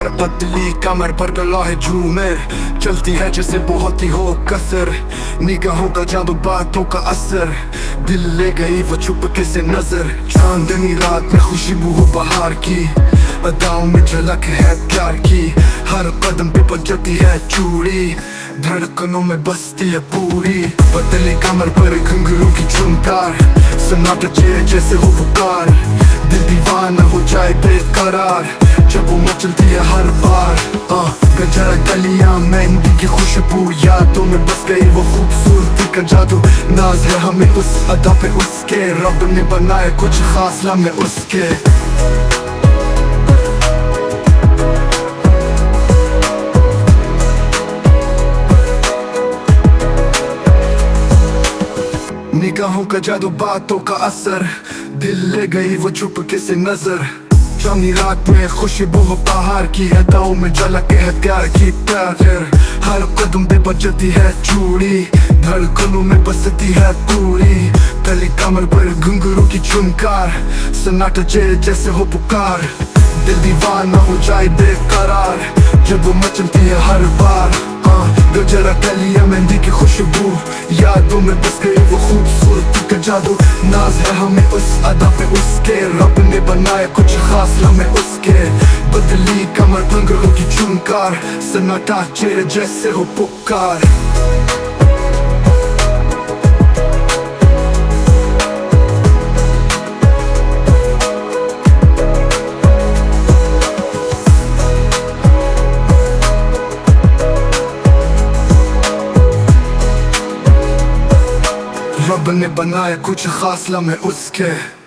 पतली कमर पर डला है झूमर, चलती है जैसे बहुत ही हो कसर। निगाहों का जादू, बातों का असर, दिल ले गई वो चुपके से नजर। चांदनी रात में खुशबू हो बहार की, अदाओं में झलक है प्यार की। हर कदम पे बजती है चूड़ी, धड़कनों में बसती है पूरी। पतली कमर पर घुंघरू की झुमकार, सन्नाटा चेहरे जैसे हो पुकार। दिल दीवाना हो जाए बेकरार जब वो मचलती है हर बार। गजरा गलियां, मेहंदी की खुशबू, यादों में बस गई वो खूबसूरती का जादू। नाज है हमें उस अदा पे उसके, रब ने बनाए कुछ खास लम्हे उसके। निगाहों का जादू, बातों का असर, दिल ले गई वो चुपके से नजर। चांदनी रात में खुशबू हो बहार की, अदाओं में झलक है प्यार की प्यार। हर कदम पे बजती है चूड़ी, धड़कनों में बसती है पूरी। पतली कमर पर घुंघरू की झुमकार, सन्नाटा चेहरे जैसे हो पुकार। दिल दीवाना हो जाए बेकरार जब वो मचलती है हर बार। गजरा गलियां, मेहंदी की खुशबू, यादों में बस गई वो खूबसूरती का जादू। नाज है हमें उस अदा पे उसके, रब ने बनाए कुछ खास लम्हे उसके। बदली कमर घुंघरू की झुमकार, सन्नाटा चेहरे जैसे हो पुकार। रब ने बनाए कुछ खास लम्हे उसके।